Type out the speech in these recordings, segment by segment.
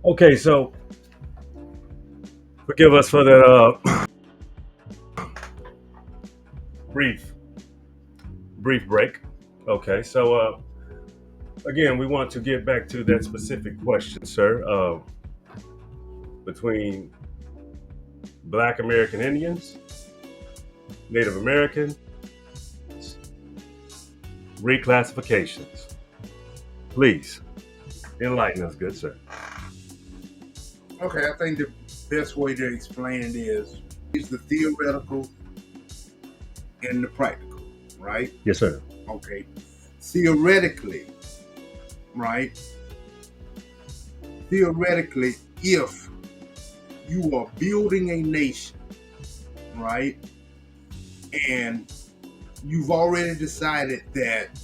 Okay, so forgive us for that brief brief break. Okay, so again, we want to get back to that specific question, sir. Between Black American Indians, Native Americans, reclassifications. Please enlighten us, good sir. Okay, I think the best way to explain it is the theoretical and the practical, right? Yes, sir. Okay. Theoretically, right? Theoretically, if you are building a nation, right? And you've already decided that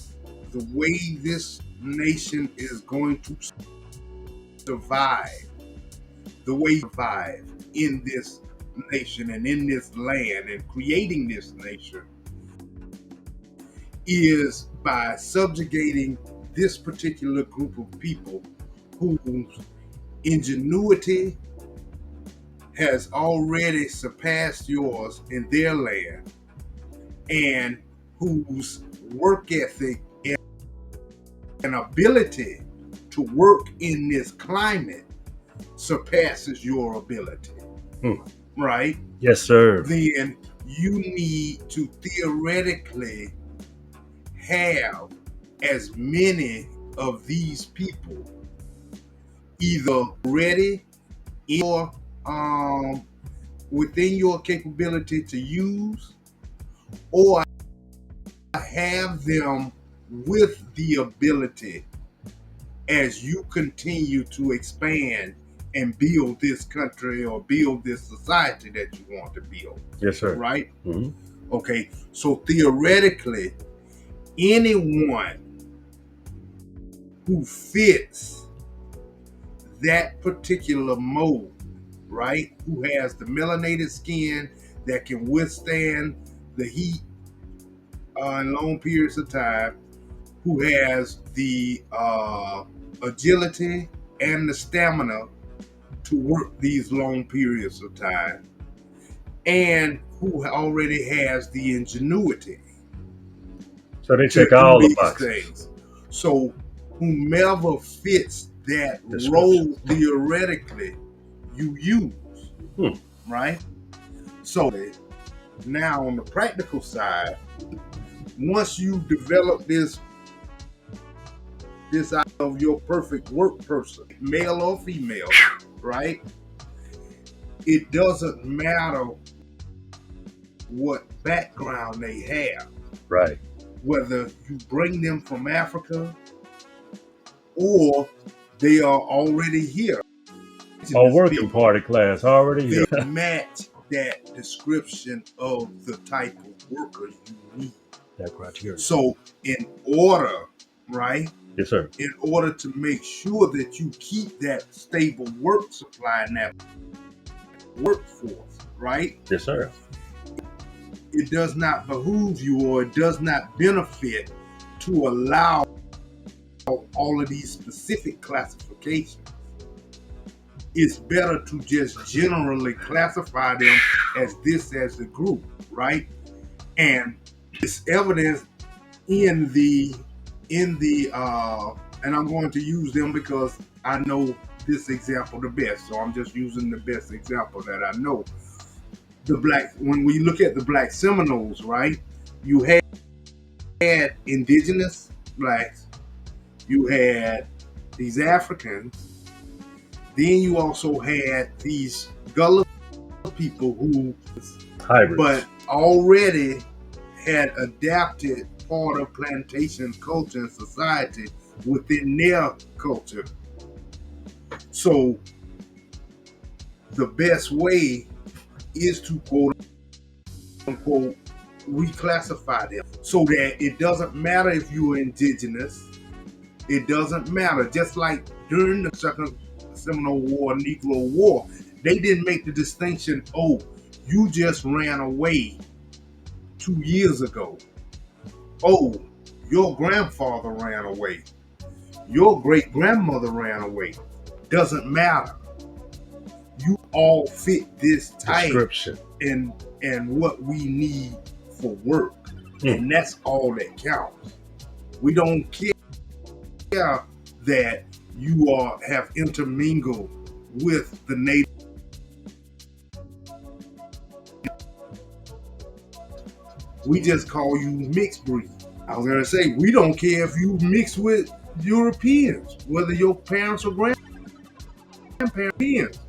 the way this nation is going to survive, the way to survive in this nation and in this land and creating this nation is by subjugating this particular group of people whose ingenuity has already surpassed yours in their land and whose work ethic and ability to work in this climate surpasses your ability, right? Yes, sir. Then you need to theoretically have as many of these people either ready or within your capability to use, or have them with the ability as you continue to expand and build this country or build this society that you want to build. Yes, sir. Right? Mm-hmm. Okay, so theoretically, anyone who fits that particular mold, right, who has the melanated skin that can withstand the heat in long periods of time, who has the agility and the stamina to work these long periods of time, and who already has the ingenuity So they to check do all the these boxes. things. So whomever fits that Description. role theoretically, you use, right? So now on the practical side, once you develop this out of your perfect work person, male or female, right? It doesn't matter what background they have, Right. whether you bring them from Africa or they are already here. A working party class already here. They match that description of the type of worker you need. That criteria. So in order, right? Yes, sir. In order to make sure that you keep that stable work supply and that workforce, right? Yes, sir. It does not behoove you, or it does not benefit to allow all of these specific classifications. It's better to just generally classify them as the group, right? And it's evidence in the and I'm going to use them because I know this example the best, so I'm just using the best example that I know. When we look at the Black Seminoles, right? You had indigenous blacks, you had these Africans, then you also had these Gullah people who hybrids, but already had adapted part of plantation culture and society within their culture. So the best way is to quote unquote reclassify them so that it doesn't matter if you're indigenous. It doesn't matter. Just like during the Second Seminole War, Negro War, they didn't make the distinction, oh, you just ran away 2 years ago. Oh, your grandfather ran away. Your great grandmother ran away. doesn't matter. You all fit this type Description. and what we need for work. And that's all that counts. We don't care that you have intermingled with the native. We just call you mixed breed. I was gonna say, we don't care if you mix with Europeans, whether your parents or grandparents.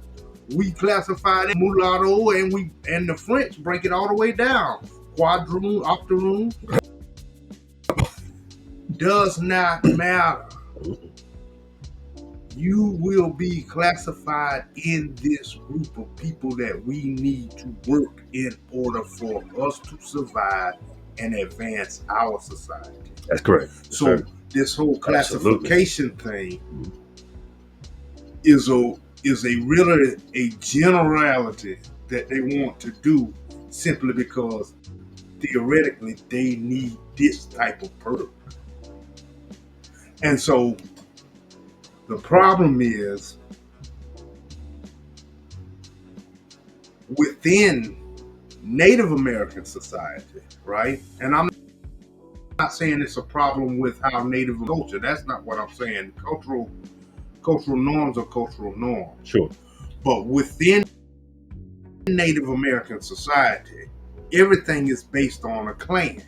We classify them mulatto, and the French break it all the way down. Quadroon, octoroon. Does not matter. You will be classified in this group of people that we need to work in order for us to survive and advance our society. That's correct. So this whole classification thing is really a generality that they want to do simply because theoretically they need this type of person. And so the problem is within Native American society, right? And I'm not saying it's a problem with how Native culture. That's not what I'm saying. Cultural norms are cultural norms. Sure. But within Native American society, everything is based on a clan.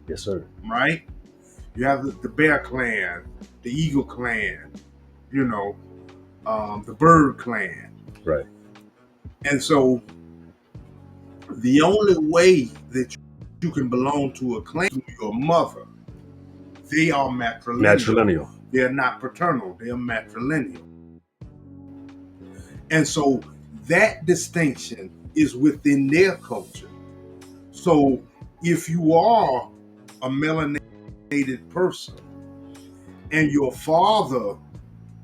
Yes, sir. Right? You have the Bear Clan, the Eagle Clan, the Bird Clan. Right. And so the only way that you can belong to a clan is your mother. They are matrilineal. They're not paternal. They're matrilineal. And so that distinction is within their culture. So if you are a melanated person and your father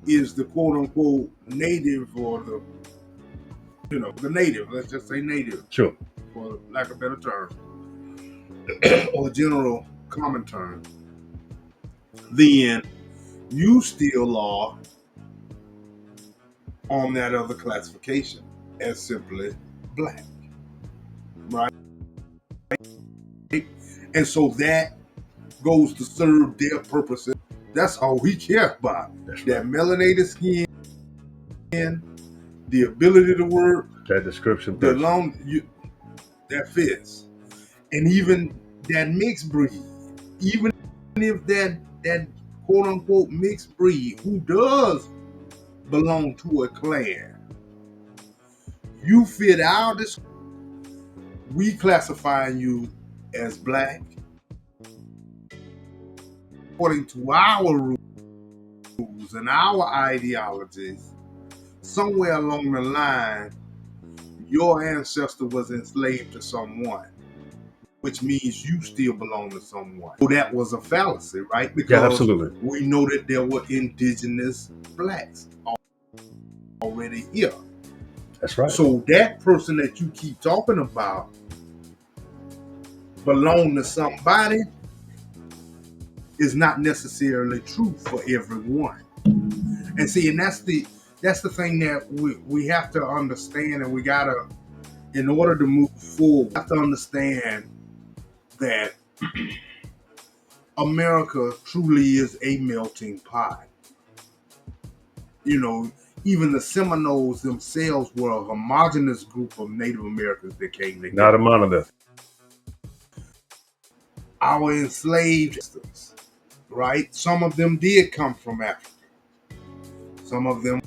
is the quote unquote native or the native, let's just say native. Sure. For lack of a better term. Or general common term. Then you still are on that other classification as simply black. Right? And so that goes to serve their purposes. That's all we care about. That melanated skin, the ability to work, that description, that fits. And even that mixed breed, even if that quote unquote mixed breed who does belong to a clan, you fit our description. We classifying you as black according to our rules and our ideologies. Somewhere along the line, your ancestor was enslaved to someone, which means you still belong to someone. So that was a fallacy, right? Because absolutely. We know that there were indigenous blacks already here. That's right. So that person that you keep talking about belong to somebody is not necessarily true for everyone. And see, and that's the thing that we have to understand, and we gotta, in order to move forward, we have to understand that America truly is a melting pot. Even the Seminoles themselves were a homogenous group of Native Americans that came together. Not a monolith. Our enslaved systems, right? Some of them did come from Africa. Some of them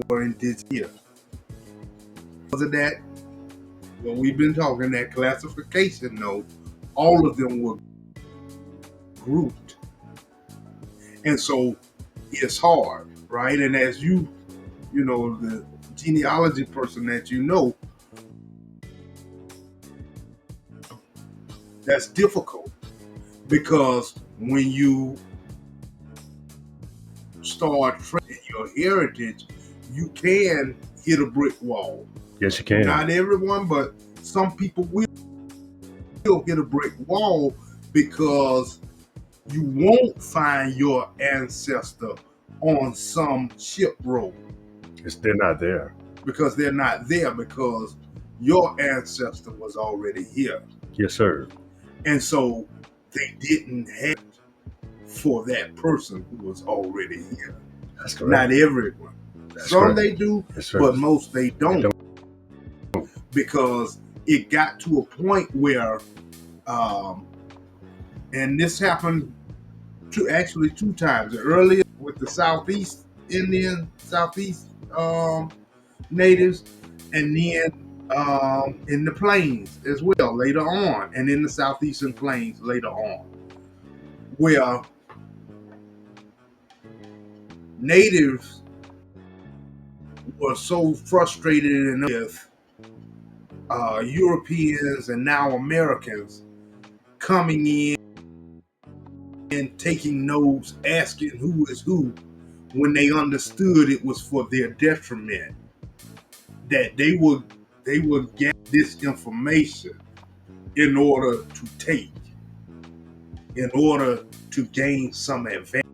were indigenous. Because of that, when we've been talking that classification note, all of them were grouped. And so it's hard, right? And as the genealogy person that that's difficult because when you start tracing your heritage, you can hit a brick wall. Yes, you can. Not everyone, but some people will hit a brick wall because you won't find your ancestor on some ship road They're not there. because they're not there because your ancestor was already here. Yes, sir. And so they didn't have for that person who was already here. That's Not correct. everyone. That's Some correct. they do, Yes, sir. but most they They don't. don't. Because it got to a point where, and this happened actually two times. Earlier with the Southeast Indian, Southeast natives, and then in the plains as well later on, and in the Southeastern plains later on, where natives were so frustrated with Europeans and now Americans coming in and taking notes, asking who is who, when they understood it was for their detriment, that they would get this information in order to take, in order to gain some advantage,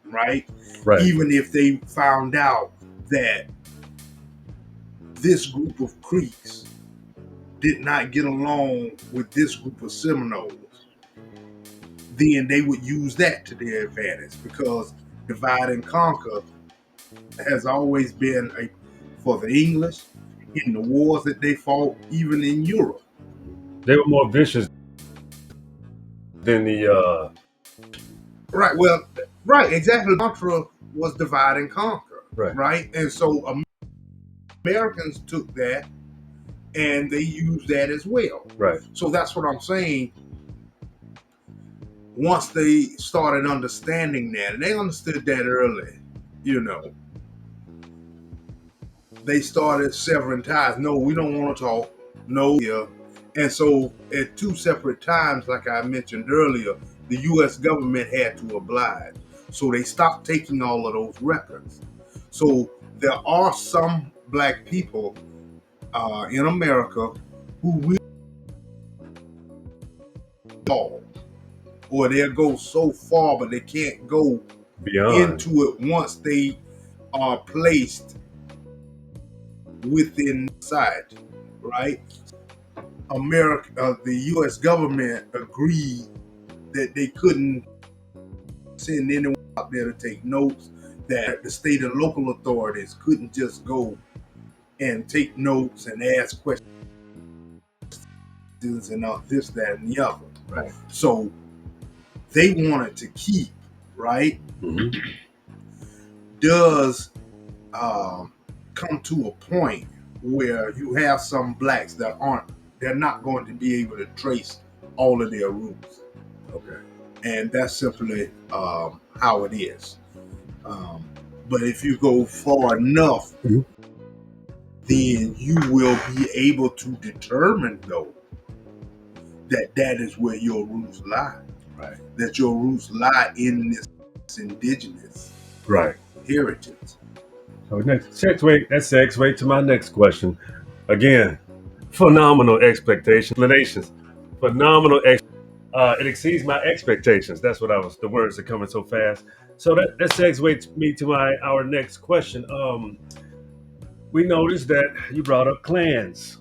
right? Right. Even if they found out that this group of Creeks did not get along with this group of Seminoles, then they would use that to their advantage, because divide and conquer has always been for the English in the wars that they fought, even in Europe. They were more vicious than the. Right. Well, right. Exactly. Mantra was divide and conquer. Right. Right. And so Americans took that and they used that as well. Right. So that's what I'm saying. Once they started understanding that, and they understood that early, they started severing ties. No, we don't want to talk. No, yeah. And so at two separate times, like I mentioned earlier, the U.S. government had to oblige. So they stopped taking all of those records. So there are some black people in America who will fall, or they'll go so far, but they can't go Beyond. into it once they are placed within society, right? America, the U.S. government agreed that they couldn't send anyone out there to take notes, that the state and local authorities couldn't just go and take notes and ask questions and all this, that, and the other. Right. So they wanted to keep, right? Mm-hmm. Does come to a point where you have some blacks that they're not going to be able to trace all of their roots. Okay. And that's simply how it is. But if you go far enough, mm-hmm. then you will be able to determine, though, that is where your roots lie. Right. That your roots lie in this indigenous right heritage. So that segue to my next question. Again, phenomenal explanations. Phenomenal. It exceeds my expectations. That's what the words are coming so fast. So that segues me to our next question. We noticed that you brought up clans.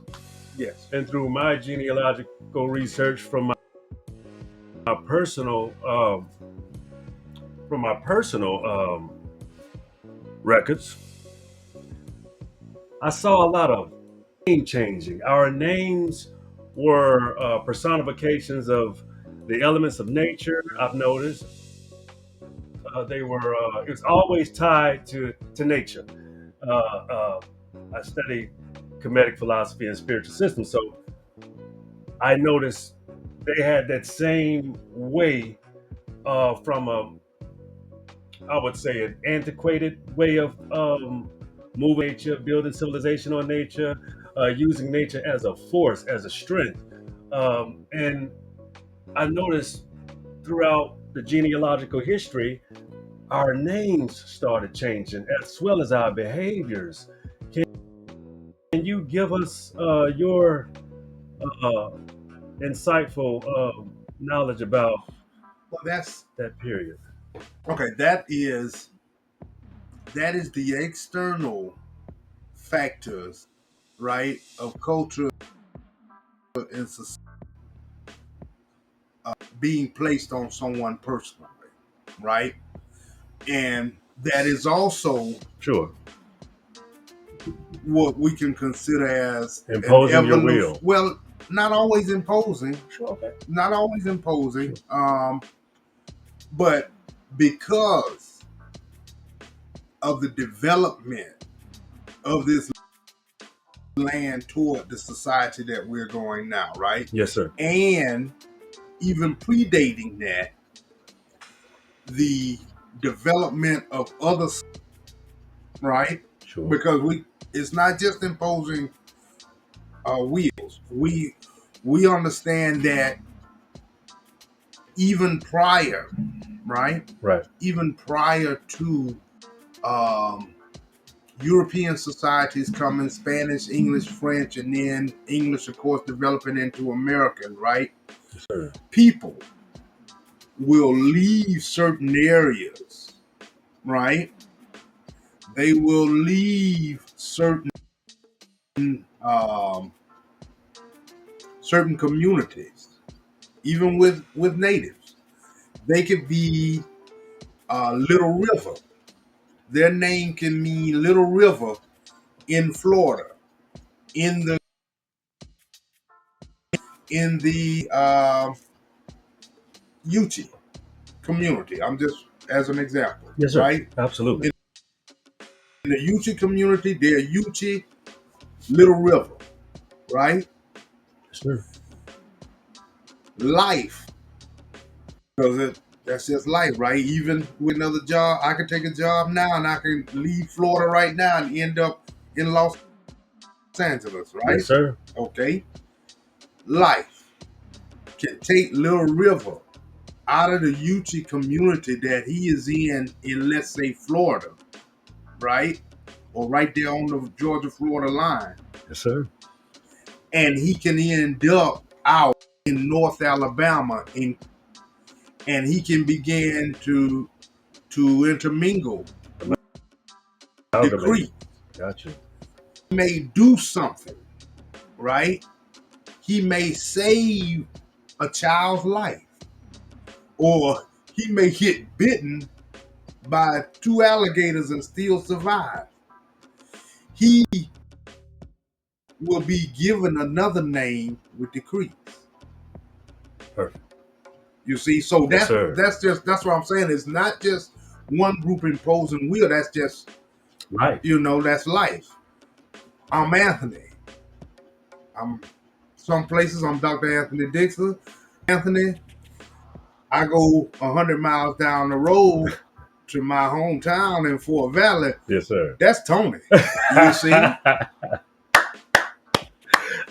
Yes. And through my genealogical research from my personal records, I saw a lot of name changing. Our names were personifications of the elements of nature. I've noticed they were. It was always tied to nature. I studied Kemetic philosophy and spiritual systems, so I noticed they had that same way from I would say, an antiquated way of moving nature, building civilization on nature, using nature as a force, as a strength. And I noticed throughout the genealogical history, our names started changing as well as our behaviors. Can you give us your insightful knowledge about Well, that's that period? Okay, that is the external factors, right, of culture and society being placed on someone personally, right? And that is also Sure. what we can consider as an Imposing your evolution. will. Well, not always imposing, Sure. Okay. not always Sure. imposing, but because of the development of this land toward the society that we're going now, right? Yes, sir. And even predating that, the development of other, right? Sure. Because it's not just imposing wheels. We understand that even prior, right? Right. Even prior to um, European societies coming, Spanish, English, French, and then English, of course, developing into American, right? Yes, sir. People will leave certain areas, right? They will leave um, certain communities, even with natives. They could be Little River. Their name can mean Little River in Florida, in the Yuchi community. I'm just as an example, Yes, sir. right? Absolutely. In the Yuchi community, they're Yuchi Little River, right? Yes, sir. Life, because that's just life, right? Even with another job, I can take a job now and I can leave Florida right now and end up in Los Angeles, Yes, right? sir. Okay. Life can take Little River out of the Yuchi community that he is in, let's say, Florida, right? Or right there on the Georgia-Florida line. Yes, sir. And he can end up out in North Alabama and he can begin to intermingle the Amalgamate. Creek. Gotcha. He may do something, right? He may save a child's life, or he may get bitten by two alligators and still survive. He will be given another name with the Creeks. Perfect. You see, so Yes, sir. that's what I'm saying. It's not just one group imposing will. That's just Right. that's life. I'm Anthony. I'm some places. I'm Dr. Anthony Dixon. Anthony, I go 100 miles down the road to my hometown in Fort Valley. Yes, sir. That's Tony. You see,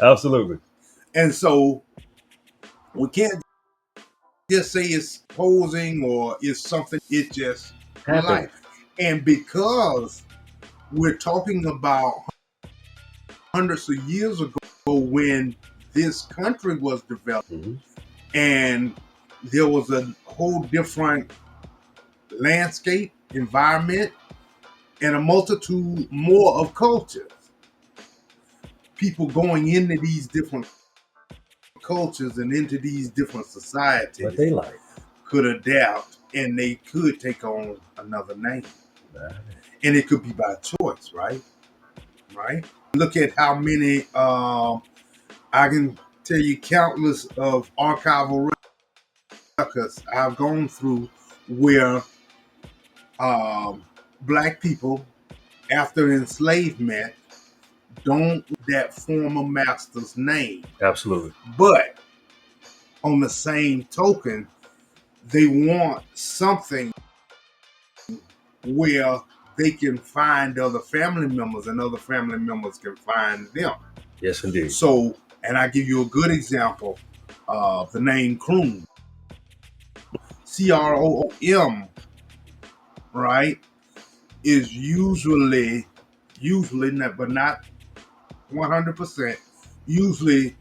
Absolutely. and so we can't just say it's posing or it's something. It's just Happened. life, and because we're talking about hundreds of years ago when this country was developed Mm-hmm. and there was a whole different landscape, environment, and a multitude more of cultures. People going into these different cultures and into these different What societies they like. could adapt and they could take on another name. Right. And it could be by choice, right? Right? Look at how many, I can tell you countless of archival records I've gone through where black people, after enslavement, don't that former master's name. Absolutely. But on the same token, they want something where they can find other family members and other family members can find them. Yes, indeed. So, and I give you a good example of the name Croom, Croom, right, is usually not, but not 100%, usually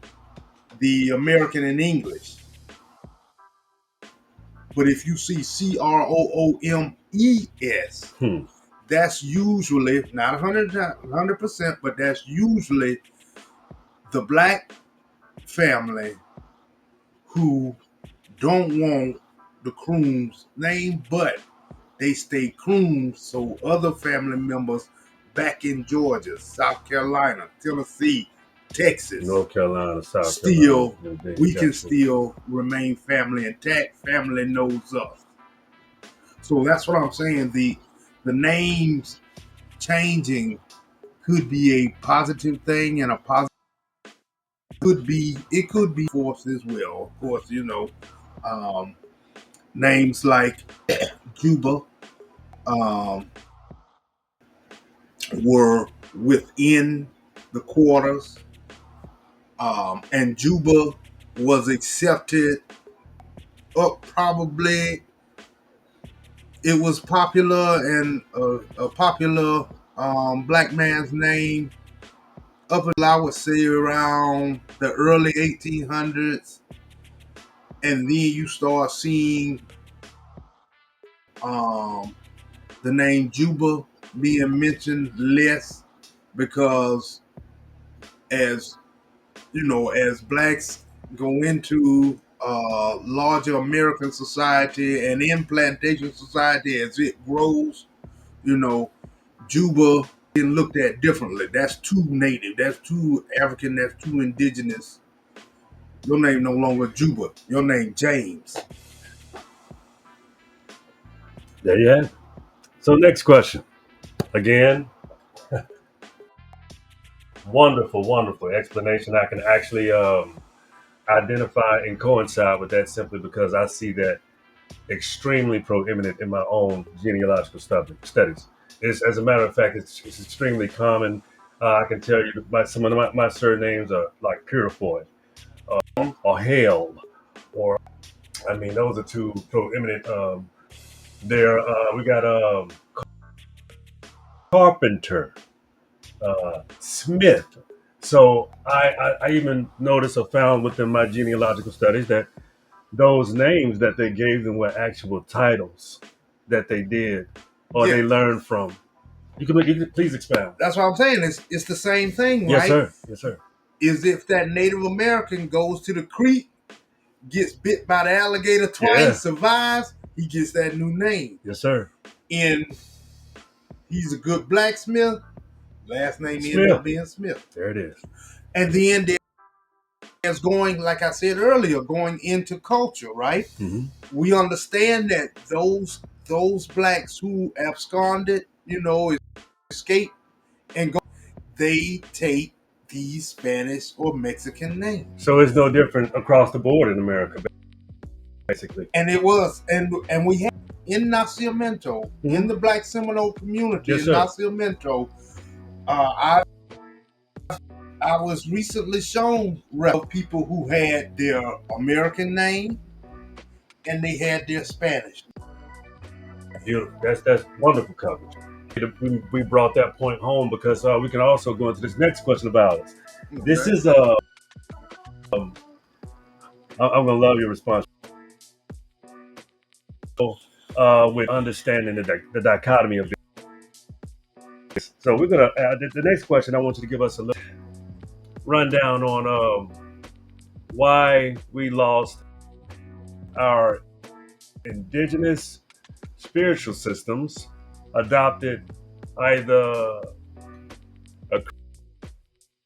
the American in English, But if you see CROOMES, Hmm. that's usually not 100%, but that's usually the black family who don't want the Crooms name, but they stay Crooms so other family members back in Georgia, South Carolina, Tennessee, Texas, North Carolina, South Carolina. still Indeed. we can Gotcha. still remain family intact. Family knows us. So that's what I'm saying. The names changing could be a positive thing and a positive could be forced as well. Of course, um, names like Juba um, were within the quarters, and Juba was accepted up probably. It was popular and a popular black man's name up until I would say around the early 1800s, and then you start seeing um, the name Juba being mentioned less because as as blacks go into larger American society and in plantation society as it grows, you know, Juba being looked at differently. That's too native. That's too African. That's too indigenous. Your name no longer Juba. Your name James. There you have it. So next question. Again, wonderful, wonderful explanation. I can actually identify and coincide with that simply because I see that extremely proeminent in my own genealogical studies. As a matter of fact, it's extremely common. I can tell you some of my surnames are like Purifoy or Hale, or I mean, those are two proeminent. There, we got Carpenter, Smith. So I even noticed or found within my genealogical studies that those names that they gave them were actual titles that they did or Yeah, they learned from. You can please expound. that's what I'm saying. It's the same thing, Yes, right? sir. Yes, sir. Is if that Native American goes to the creek, gets bit by the alligator Yeah. twice, survives, he gets that new name. Yes, sir. And he's a good blacksmith. Last name end up Smith. being Smith. There it is. And then there's going, like I said earlier, going into culture, right? Mm-hmm. We understand that those blacks who absconded, escape and go, they take these Spanish or Mexican names. So it's no different across the board in America, basically. And it was, and we had in Nacimiento, in Mm-hmm. the Black Seminole community Yes, in sir. Nacimiento, I was recently shown of people who had their American name and they had their Spanish. Beautiful. That's wonderful coverage. We brought that point home because we can also go into this next question about us. This Okay. is I'm gonna love your response. With understanding the dichotomy of this. So we're gonna the next question. I want you to give us a little rundown on why we lost our indigenous spiritual systems, adopted either a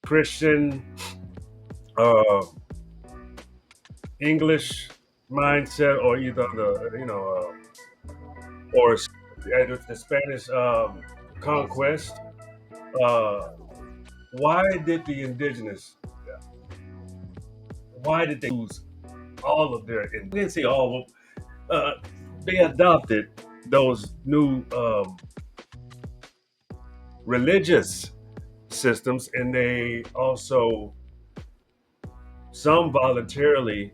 Christian uh, English mindset, or either or the Spanish conquest. Uh, why did the indigenous? Why did they lose all of their? We didn't say all of them. They adopted those new religious systems, and they also some voluntarily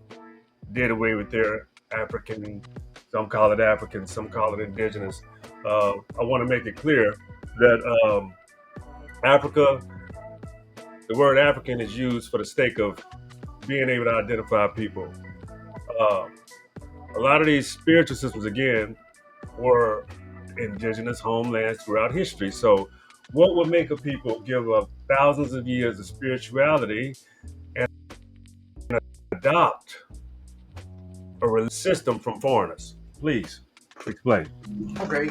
did away with their African. Some call it African, some call it indigenous. I want to make it clear that Africa, the word African is used for the sake of being able to identify people. Uh, a lot of these spiritual systems, again, were indigenous homelands throughout history. So, what would make a people give up thousands of years of spirituality and adopt a religious system from foreigners? Please explain. Okay.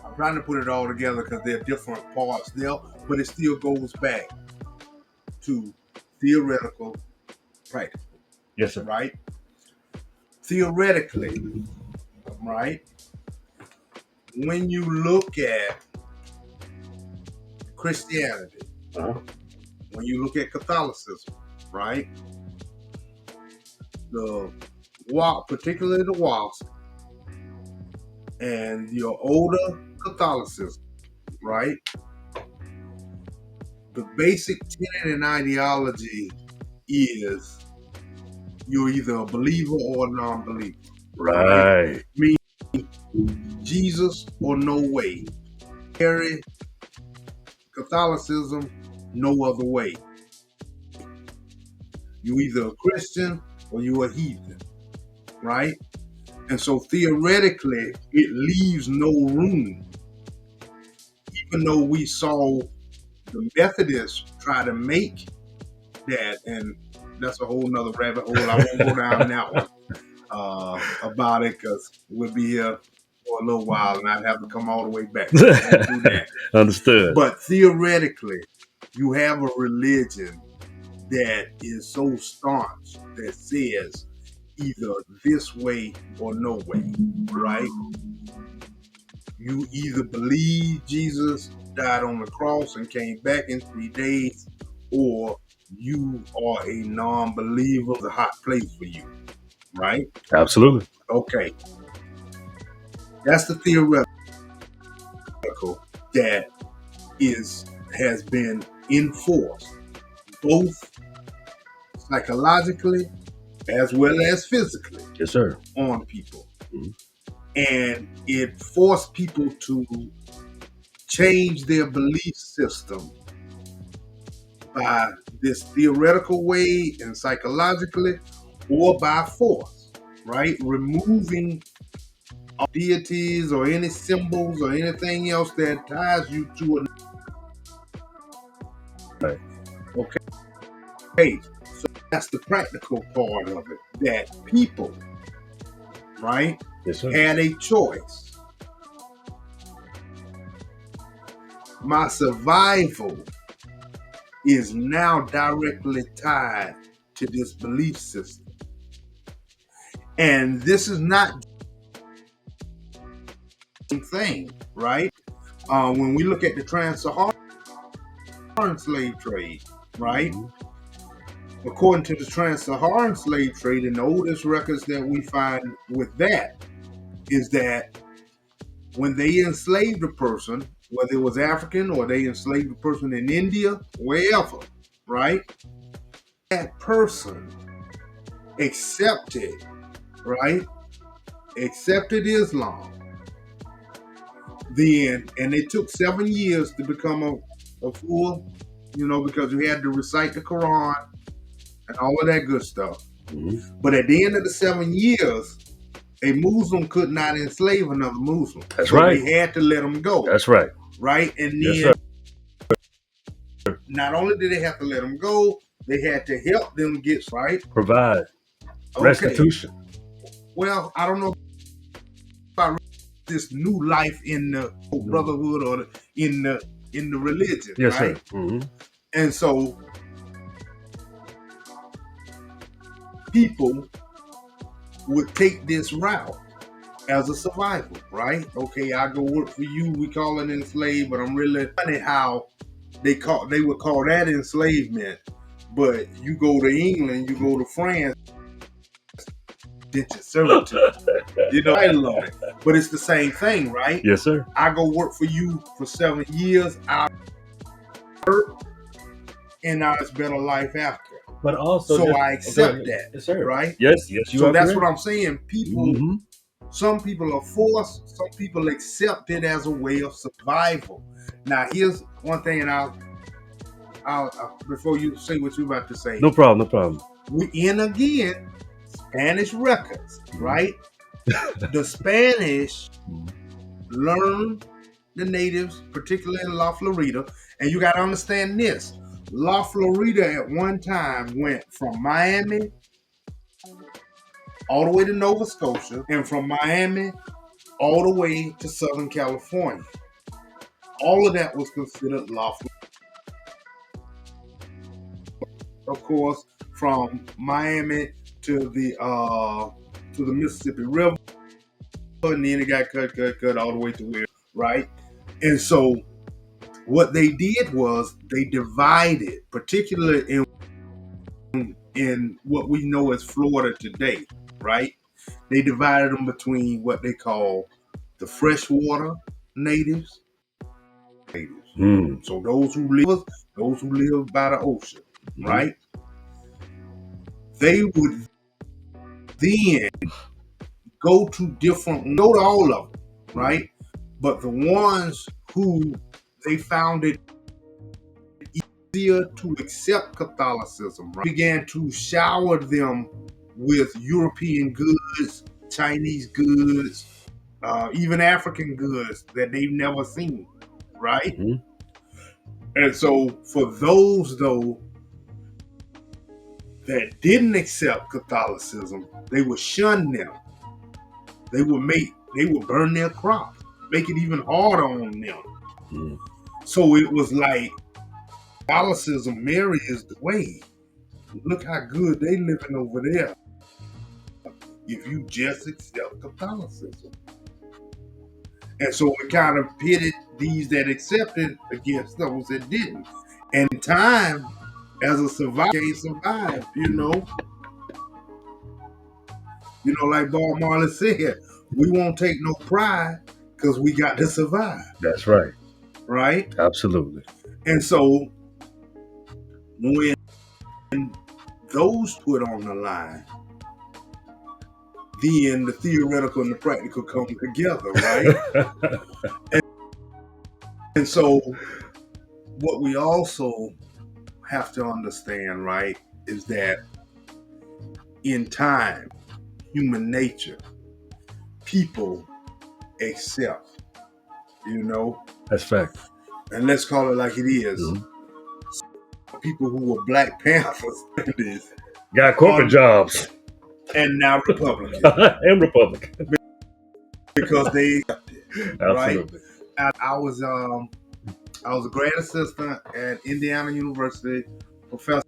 I'm trying to put it all together because there are different parts there, but it still goes back to theoretical, practical, Yes, sir. right? Theoretically, right? When you look at Christianity, Uh-huh. when you look at Catholicism, right? The particularly the WASP and your older Catholicism, right? The basic tenet and ideology is you're either a believer or a non-believer. Right. Meaning Jesus or no way. Mary, Catholicism, no other way. You either a Christian or you a heathen, right? And so theoretically, it leaves no room. Even though we saw the Methodists try to make that, and that's a whole nother rabbit hole. I won't go down that one about it because we'll be here for a little while and I'd have to come all the way back. So I won't do that. Understood. But theoretically, you have a religion that is so staunch that says either this way or no way, right? You either believe Jesus died on the cross and came back in 3 days, or you are a non-believer. It's a hot place for you, right? Absolutely. Okay. That's the theoretical that has been enforced both psychologically as well as physically Yes, sir. on people. Mhm. And it forced people to change their belief system by this theoretical way and psychologically, or by force, right? Removing deities or any symbols or anything else that ties you to a Right. Okay, so that's the practical part of it. That people, right, Yes, sir. had a choice. My survival is now directly tied to this belief system. And this is not the same thing, right? When we look at the trans-Saharan slave trade, right? Mhm. According to the trans-Saharan slave trade, and the oldest records that we find with that is that when they enslaved a person, whether it was African or they enslaved a person in India, wherever, right? That person accepted, right? Accepted Islam. Then, and it took 7 years to become a full, because you had to recite the Quran and all of that good stuff. Mhm. But at the end of the 7 years, a Muslim could not enslave another Muslim. That's so right. They had to let them go. That's right. Right? And Yes, then sir. not only did they have to let them go, they had to help them get right. Provide Okay. restitution. Well, I don't know about this new life in the brotherhood or in the religion, Yes, right? sir. Mm-hmm. And so people would take this route as a survival, right? Okay, I go work for you. We call it enslaved, but I'm really funny how they would call that enslavement. But you go to England, you go to France, indentured servitude. I love it. But it's the same thing, right? Yes, sir. I go work for you for 7 years. I work, and now it's better life after. But also, so I accept that, yes, sir. right? Yes, you So are that's correct. what I'm saying. People, Mhm. some people are forced. Some people accept it as a way of survival. Now, here's one thing, and before you say what you're about to say, No problem. No problem. we in again Spanish records, Mhm. right? The Spanish Mhm. learned the natives, particularly in La Florida, and you got to understand this: La Florida at one time went from Miami all the way to Nova Scotia, and from Miami all the way to Southern California. All of that was considered La Florida. Of course, from Miami to the Mississippi River, and then it got cut all the way to where, right? And so what they did was they divided, particularly in what we know as Florida today, right? They divided them between what they call the freshwater natives. Mm. So those who live by the ocean, Mhm. right? They would then go to all of them, Mhm. right? But the ones who they found it easier to accept Catholicism, right, began to shower them with European goods, Chinese goods, even African goods that they've never seen, right? Mhm. And so for those though that didn't accept Catholicism, they would shun them. They would burn their crops, make it even harder on them. Mhm. So it was like Catholicism, Mary is the way. Look how good they living over there if you just accept Catholicism. And so it kind of pitted these that accepted against those that didn't. And in time, as a survivor, can't survive, like Bob Marley said, we won't take no pride because we got to survive, That's right. right? Absolutely. And so when those put on the line, then the theoretical and the practical come together, right? And so what we also have to understand, right, is that in time, human nature, people accept, you know, That's fact. and let's call it like it is. Mhm. People who were Black Panthers Got corporate on, jobs and now Republican and Republican. because they accepted, right? Absolutely. I was a grad assistant at Indiana University, professor,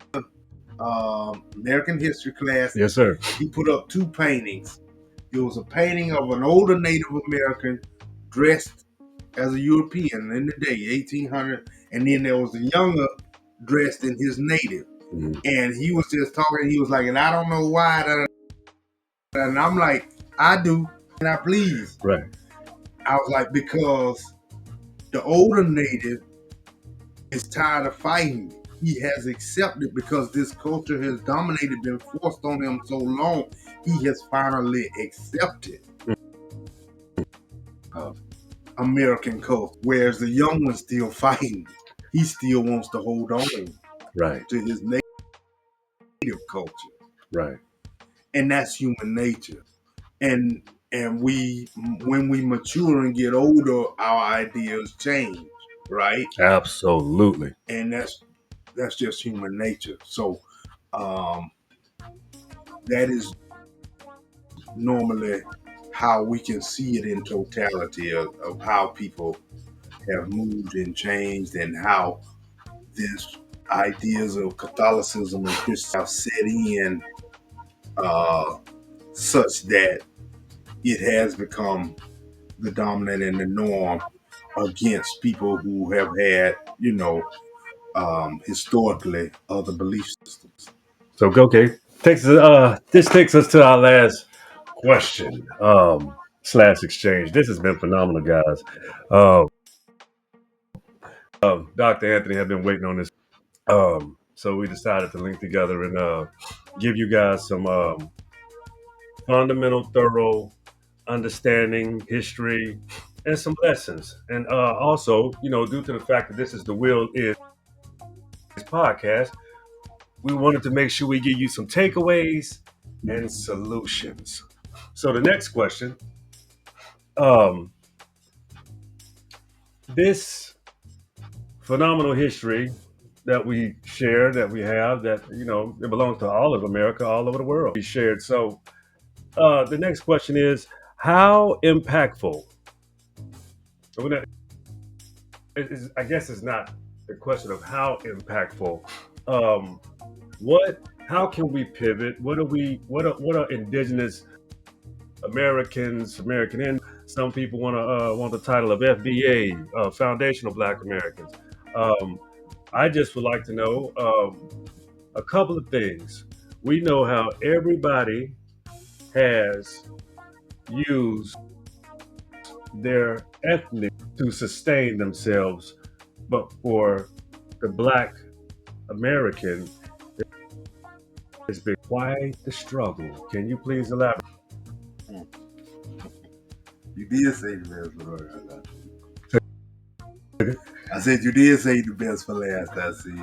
American history class. Yes, sir. He put up two paintings. It was a painting of an older Native American dressed as a European in the day, 1800, and then there was a younger dressed in his native. Mhm. And he was just talking. He was like, and I don't know why. And I'm like, I do, and I please. Right. I was like, because the older native is tired of fighting. He has accepted because this culture has dominated, been forced on him so long. He has finally accepted Uh, American culture, whereas the young one's still fighting. He still wants to hold on right. to his native culture, Right. and that's human nature. And we, when we mature and get older, our ideas change, right? Absolutely. And that's just human nature. So um, that is normally how we can see it in totality of how people have moved and changed, and how this ideas of Catholicism and Christianity have set in uh, such that it has become the dominant and the norm against people who have had, historically other belief systems. So okay. This takes us to our last question. Slash exchange. This has been phenomenal, guys. Um, Dr. Anthony had been waiting on this. So we decided to link together and give you guys some fundamental, thorough understanding, history, and some lessons. And also, due to the fact that this is the Will Is podcast, we wanted to make sure we give you some takeaways and solutions. So the next question, um, this phenomenal history that we share, that we have, that it belongs to all of America, all over the world. We shared. So the next question is, how impactful? I guess it's not the question of how impactful. Um, what? How can we pivot? What are we? What are indigenous Americans, American Indians? Some people want the title of FBA, Foundational Black Americans. Um, I just would like to know a couple of things. We know how everybody has used their ethnic to sustain themselves, but for the Black American, it's been quite the struggle. Can you please elaborate? You did say the best for last. I said you did say the best for last. I see.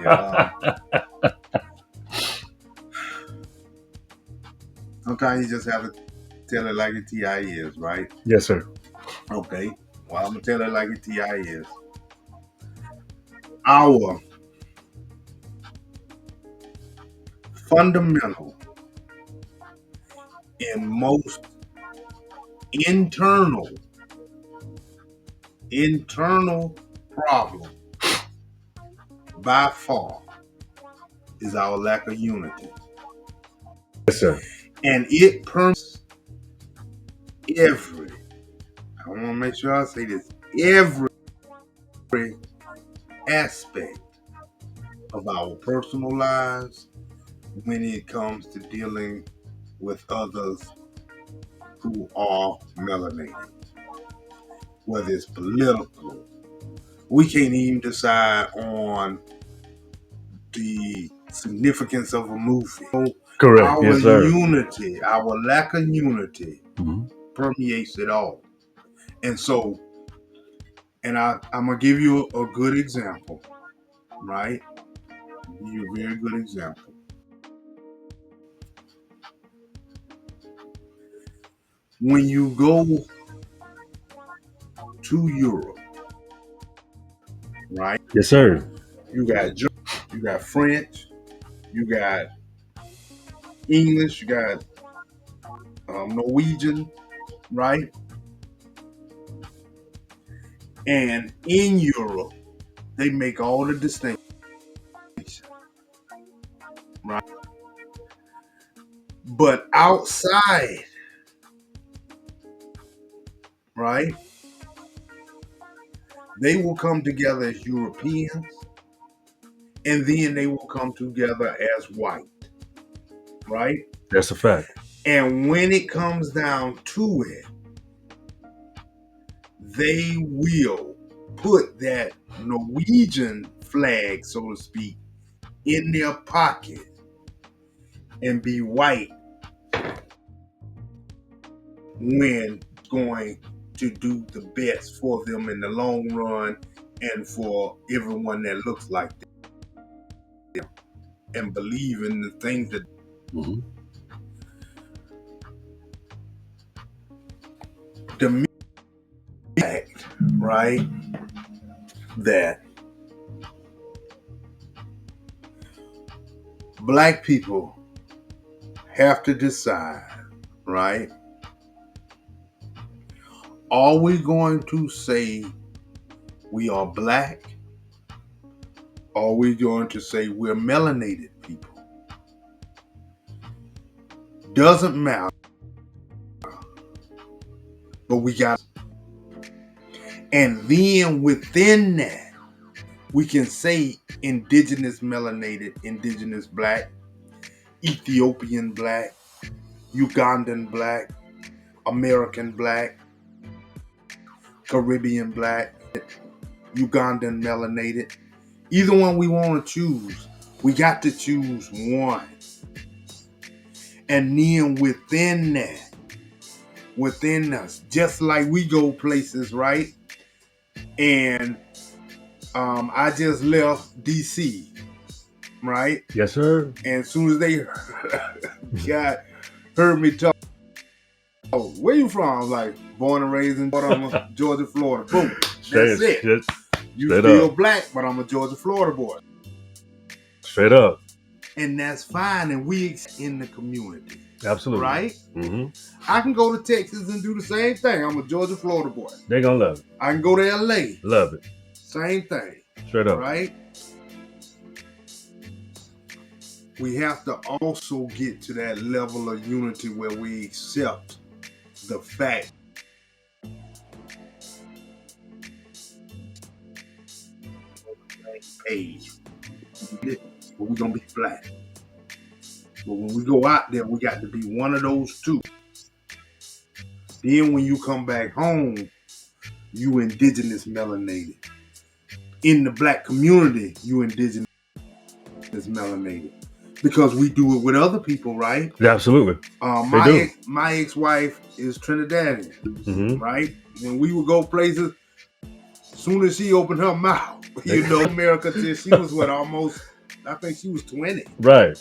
Sometimes you just have to tell it like the TI is, right? Yes, sir. Okay. Well, I'm gonna tell it like the TI is. Our fundamental and most internal problem by far is our lack of unity. Yes, sir. And it permeates every, I want to make sure I say this, every aspect of our personal lives when it comes to dealing with others who are melanated. Whether it's political, we can't even decide on the significance of a movie. Correct. Our Yes, sir. unity, our lack of unity Mhm. permeates it all. And so, and I'm going to give you a good example, right? Give you a very good example. When you go to Europe, right? Yes, sir. You got German, you got French, you got English, you got Norwegian, right? And in Europe, they make all the distinctions, right? But outside, right, they will come together as Europeans, and then they will come together as white, right? That's a fact. And when it comes down to it, they will put that Norwegian flag, so to speak, in their pocket and be white when going to do the best for them in the long run and for everyone that looks like them and believe in the things that Mhm. the fact, right, that Black people have to decide, right? Are we going to say we are Black? Or are we going to say we're melanated people? Doesn't matter. But we got, and then within that, we can say indigenous melanated, indigenous Black, Ethiopian Black, Ugandan Black, American Black, Caribbean Black, Ugandan melanated. Either one we want to choose, we got to choose one. And then within that, within us, just like we go places, right? And I just left DC, right? Yes, sir. And as soon as they heard me talk, oh, where you from? I was like, born and raised in Georgia, Florida. Boom. That's it. You still black, but I'm a Georgia, Florida boy. Straight up. And that's fine. And we in the community. Absolutely. Right? Mm-hmm. I can go to Texas and do the same thing. I'm a Georgia, Florida boy. They're going to love it. I can go to LA. Love it. Same thing. Straight up. Right? We have to also get to that level of unity where we accept the fact age. But we're going to be black. But when we go out there, we got to be one of those two. Then when you come back home, you indigenous melanated. In the black community, you indigenous melanated. Because we do it with other people, right? Yeah, absolutely. My ex-wife is Trinidadian, mm-hmm. right? When we would go places, as soon as she opened her mouth, America till she was I think she was 20. Right.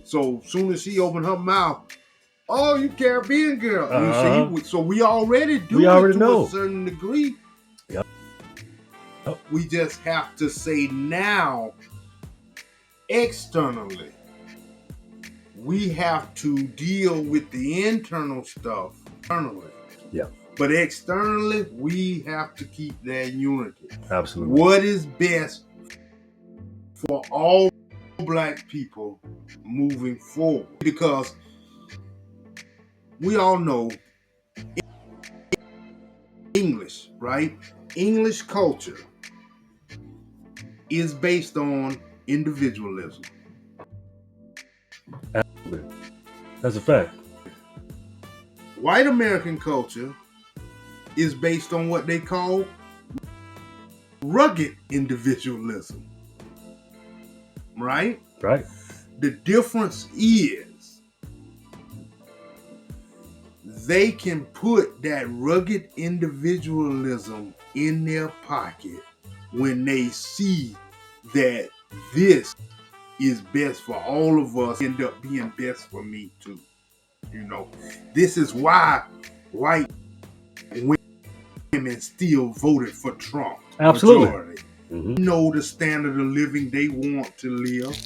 So as soon as she opened her mouth, oh, you Caribbean girl. You see, so we already do it to a certain degree. Yep. We just have to say now, externally, we have to deal with the internal stuff internally. Yeah. But externally, we have to keep that unity. Absolutely. What is best for all black people moving forward? Because we all know English, right? English culture is based on individualism. Absolutely. That's a fact. White American culture is based on what they call rugged individualism. Right? Right. The difference is they can put that rugged individualism in their pocket when they see that this is best for all of us, end up being best for me too. This is why white women still voted for Trump. Absolutely. Mm-hmm. Know the standard of living they want to live.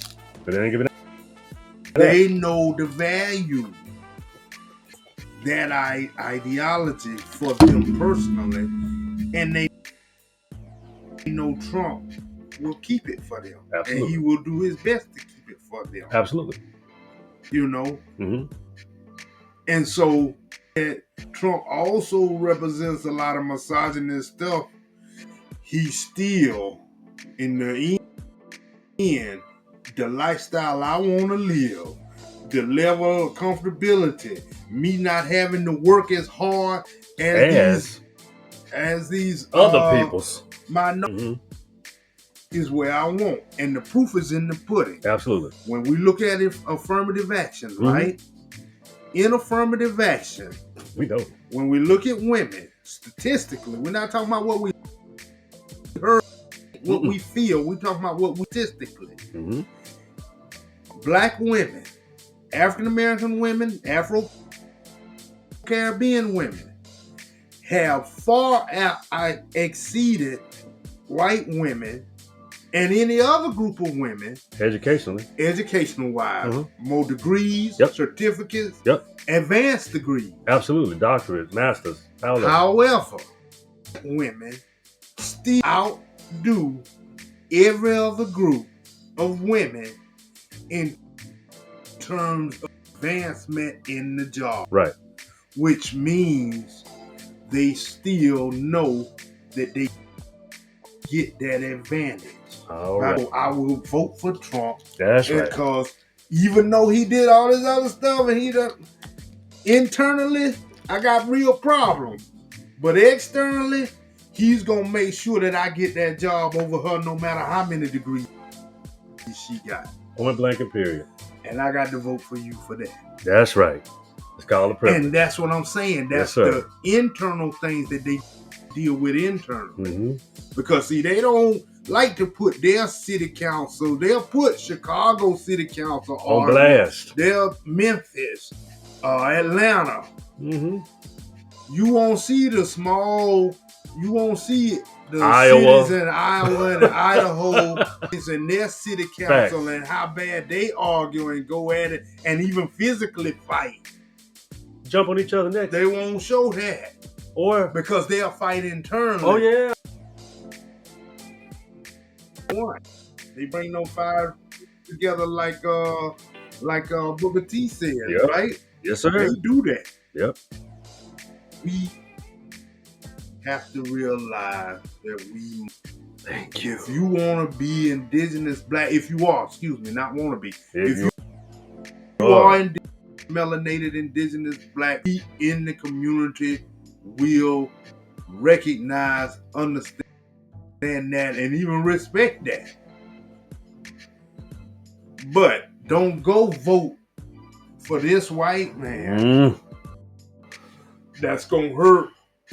But they ain't giving They know the value, that ideology for them personally, and they know Trump will keep it for them. Absolutely. And he will do his best to keep it for them. Absolutely. Mm-hmm. And so Trump also represents a lot of misogynist stuff. He's still, in the end, the lifestyle I want to live, the level of comfortability, me not having to work as hard as these other people's is where I want. And the proof is in the pudding. Absolutely. When we look at affirmative action, right? In affirmative action, we know. When we look at women, statistically, we're not talking about what we heard, what we feel. We're talking about what we statistically. Mm-hmm. Black women, African American women, Afro-Caribbean women have far exceeded white women and any other group of women educational wise, more degrees, certificates, advanced degrees, absolutely, doctorate, masters. However, women still outdo every other group of women in terms of advancement in the job, right? Which means they still know that they get that advantage. All right. I will vote for Trump. That's right. Because even though he did all this other stuff and he done internally, I got real problems. But externally, he's gonna make sure that I get that job over her no matter how many degrees she got. Point blank and period. And I got to vote for you for that. That's right. It's called a privilege. And that's what I'm saying. That's the internal things that they deal with internally. Mm-hmm. Because see, they don't like to put their city council, they'll put Chicago City Council On blast. they'll Memphis, Atlanta. Mm-hmm. You won't see the Iowa. cities in Iowa and Idaho in their city council. Facts. And how bad they argue and go at it and even physically fight. Jump on each other's necks. They won't show that. Or because they'll fight internally. Oh yeah. They bring no fire together like Booker T said, yep. Right? Yes, sir. They do that. Yep. We have to realize that we. Thank you. If you want to be indigenous black, if you are, not want to be. If you are melanated indigenous black, we in the community will recognize, understand that, and even respect that. But don't go vote for this white man that's gonna hurt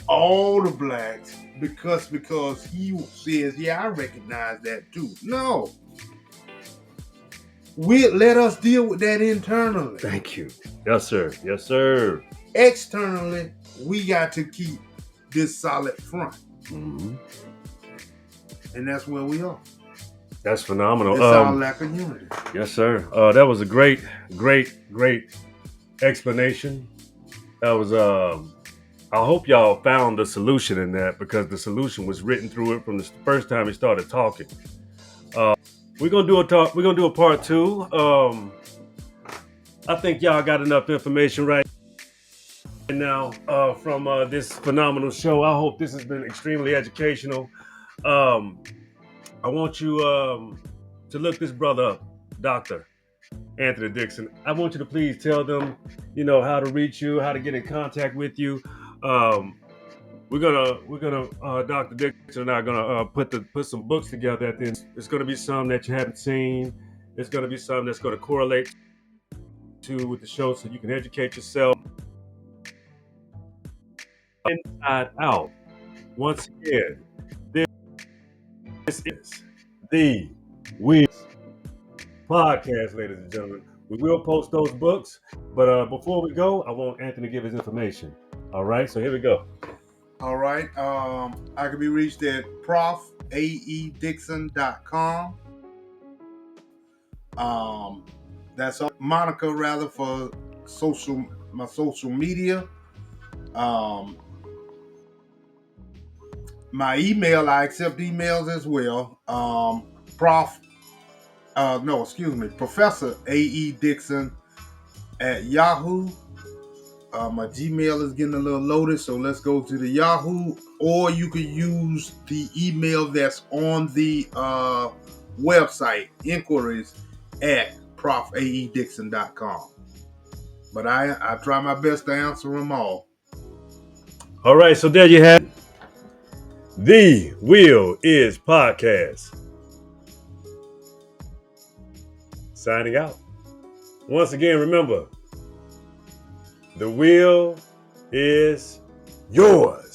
all the blacks because he says, yeah, I recognize that too. No. Let us deal with that internally. Thank you. Yes, sir. Yes, sir. Externally, we got to keep this solid front. Mm-hmm. And that's where we are. That's phenomenal. It's our lack of unity. Yes, sir. That was a great explanation. That was I hope y'all found the solution in that, because the solution was written through it from the first time he started talking. We're gonna do a part 2. I think y'all got enough information right now from this phenomenal show. I hope this has been extremely educational. I want you to look this brother up, Dr. Anthony Dixon. I want you to please tell them, how to reach you, how to get in contact with you. We're gonna Dr. Dixon and I are gonna put some books together at the end. It's gonna be some that you haven't seen. It's gonna be some that's gonna correlate with the show, so you can educate yourself inside out. Once again, this is the We Podcast, ladies and gentlemen. We will post those books, but before we go, I want Anthony to give his information. All right, so here we go. All right, I can be reached at profaedixon.com. That's Monica, rather, for my social media. My email, I accept emails as well. Professor A.E. Dixon at Yahoo. My Gmail is getting a little loaded, so let's go to the Yahoo, or you can use the email that's on the website, inquiries at profaedixon.com. But I try my best to answer them all. All right, so there you have it. The Wheel is Podcast. Signing out. Once again, remember, the wheel is yours.